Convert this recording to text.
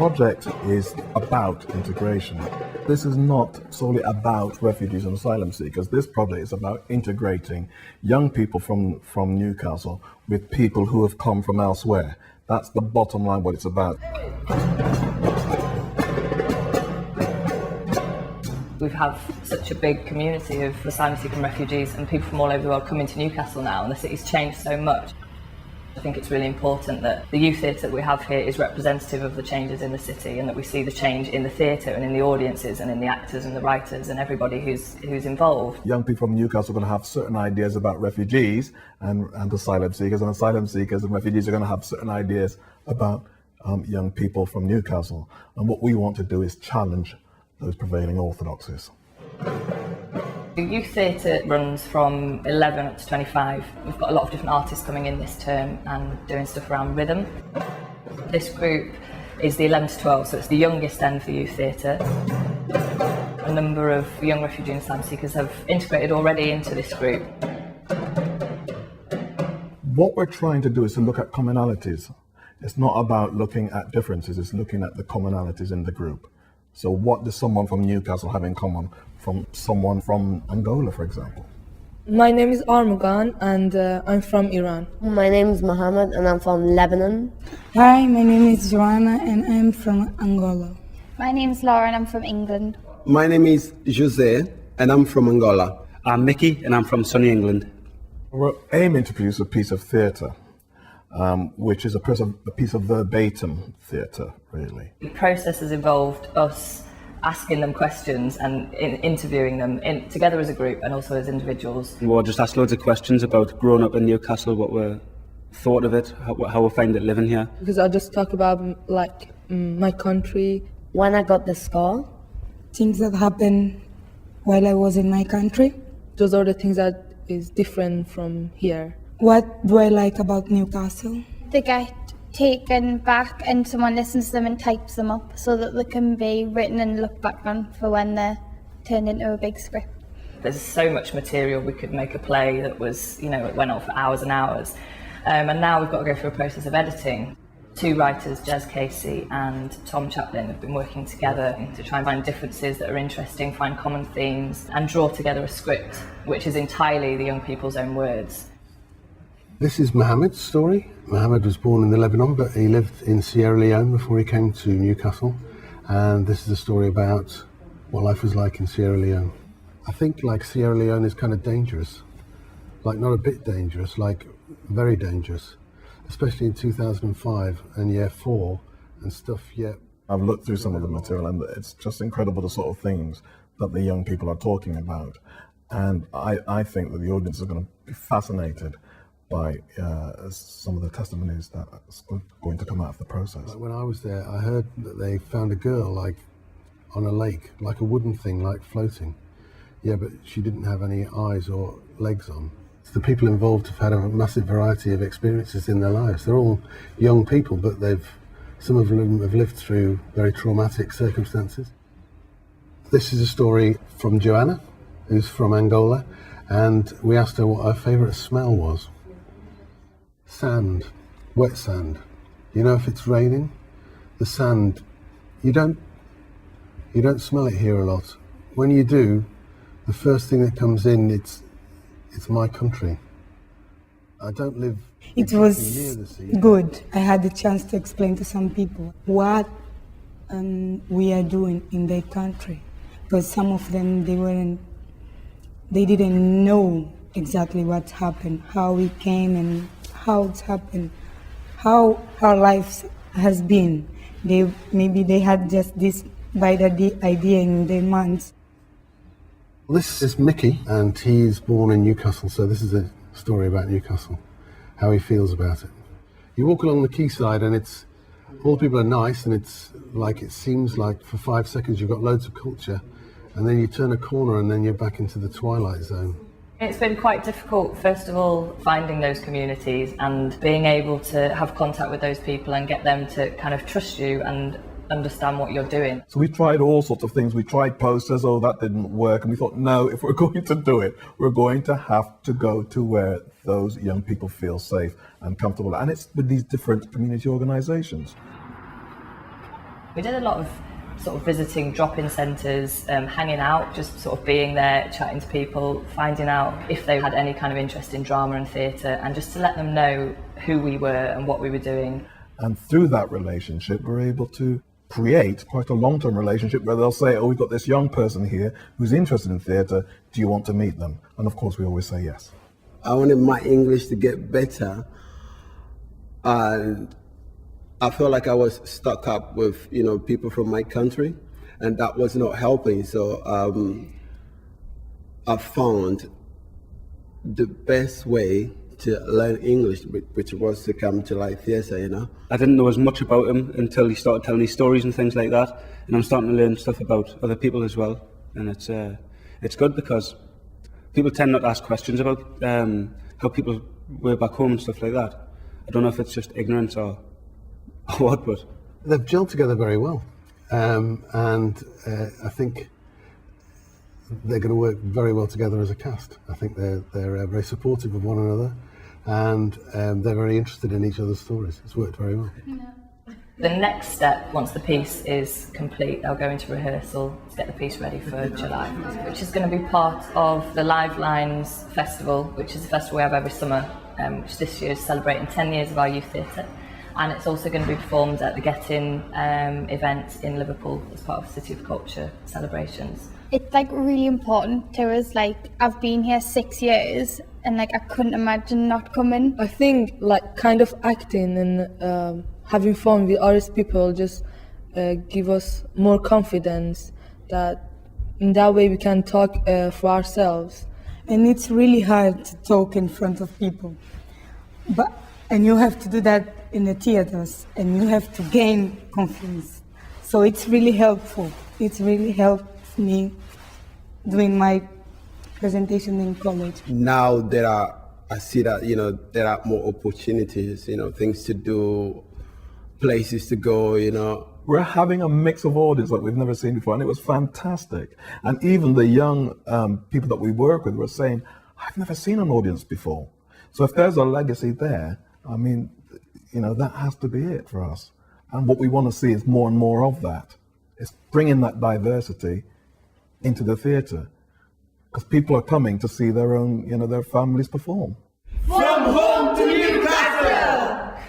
project is about integration. This is not solely about refugees and asylum seekers. This project is about integrating young people from Newcastle with people who have come from elsewhere. That's the bottom line, what it's about. We have such a big community of asylum seeking refugees and people from all over the world coming to Newcastle now, and the city's changed so much. I think it's really important that the youth theatre that we have here is representative of the changes in the city, and that we see the change in the theatre and in the audiences and in the actors and the writers and everybody who's involved. Young people from Newcastle are going to have certain ideas about refugees and asylum seekers and refugees are going to have certain ideas about young people from Newcastle. And what we want to do is challenge those prevailing orthodoxies. The youth theatre runs from 11 up to 25. We've got a lot of different artists coming in this term and doing stuff around rhythm. This group is the 11 to 12, so it's the youngest end for youth theatre. A number of young refugee and asylum seekers have integrated already into this group. What we're trying to do is to look at commonalities. It's not about looking at differences, it's looking at the commonalities in the group. So what does someone from Newcastle have in common from someone from Angola, for example? My name is Armugan and I'm from Iran. My name is Mohammed and I'm from Lebanon. Hi, my name is Joana and I'm from Angola. My name is Laura and I'm from England. My name is Jose and I'm from Angola. I'm Mickey and I'm from sunny England. We're aiming to produce a piece of theatre, which is a piece of verbatim theatre, really. The process has involved us asking them questions and interviewing them together as a group and also as individuals. We'll just ask loads of questions about growing up in Newcastle, what we thought of it, how we find it living here. Because I just talk about my country. When I got the scar. Things that happened while I was in my country. Those are the things that is different from here. What do I like about Newcastle? They get taken back and someone listens to them and types them up so that they can be written and looked back on for when they're turned into a big script. There's so much material. We could make a play that was, it went on for hours and hours. And now we've got to go through a process of editing. Two writers, Jez Casey and Tom Chaplin, have been working together to try and find differences that are interesting, find common themes, and draw together a script which is entirely the young people's own words. This is Mohammed's story. Mohammed was born in Lebanon, but he lived in Sierra Leone before he came to Newcastle. And this is a story about what life was like in Sierra Leone. I think Sierra Leone is kind of dangerous. Not a bit dangerous, very dangerous. Especially in 2005 and year 4 and stuff yet. I've looked through some of the material and it's just incredible the sort of things that the young people are talking about. And I think that the audience is going to be fascinated by some of the testimonies that are going to come out of the process. When I was there, I heard that they found a girl on a lake, like a wooden thing, floating. Yeah, but she didn't have any eyes or legs on. The people involved have had a massive variety of experiences in their lives. They're all young people, but some of them have lived through very traumatic circumstances. This is a story from Joana, who's from Angola, and we asked her what her favourite smell was. Sand, wet sand. If it's raining, the sand, you don't smell it here a lot. When you do, the first thing that comes in, it's my country. I don't live It was good. I had the chance to explain to some people what we are doing in their country, because some of them they didn't know exactly what happened, how we came and how it's happened, how our lives has been. Maybe they had just this bright idea in their minds. This is Mickey, and he's born in Newcastle, so this is a story about Newcastle, how he feels about it. You walk along the quayside and all the people are nice, and it seems like for 5 seconds you've got loads of culture, and then you turn a corner and then you're back into the twilight zone. It's been quite difficult, first of all, finding those communities and being able to have contact with those people and get them to kind of trust you and understand what you're doing. So we tried all sorts of things. We tried posters, that didn't work. And we thought, no, if we're going to do it, we're going to have to go to where those young people feel safe and comfortable. And it's with these different community organizations. We did a lot of sort of visiting drop-in centres, hanging out, just sort of being there, chatting to people, finding out if they had any kind of interest in drama and theatre, and just to let them know who we were and what we were doing. And through that relationship, we're able to create quite a long-term relationship where they'll say, oh, we've got this young person here who's interested in theatre, do you want to meet them? And of course we always say yes. I wanted my English to get better, and I felt like I was stuck up with, people from my country, and that was not helping. So I found the best way to learn English, which was to come to like theatre, I didn't know as much about him until he started telling me stories and things like that, and I'm starting to learn stuff about other people as well, and it's good because people tend not to ask questions about how people were back home and stuff like that. I don't know if it's just ignorance or what, but they've gelled together very well, and I think they're going to work very well together as a cast. I think they're very supportive of one another, and they're very interested in each other's stories. It's worked very well. The next step, once the piece is complete, they'll go into rehearsal to get the piece ready for July, which is going to be part of the Livelines Festival, which is a festival we have every summer, which this year is celebrating 10 years of our youth theatre. And it's also going to be performed at the Get In event in Liverpool as part of City of Culture celebrations. It's like really important to us. Like, I've been here 6 years and like I couldn't imagine not coming. I think like kind of acting and having fun with other people just give us more confidence that in that way we can talk for ourselves. And it's really hard to talk in front of people, and you have to do that in the theaters, and you have to gain confidence. So it's really helpful. It really helped me doing my presentation in college. Now I see that, there are more opportunities, things to do, places to go, We're having a mix of audience that we've never seen before, and it was fantastic. And even the young people that we work with were saying, I've never seen an audience before. So if there's a legacy there, I mean, that has to be it for us. And what we want to see is more and more of that. It's bringing that diversity into the theatre, because people are coming to see their own, their families perform. From home to Newcastle!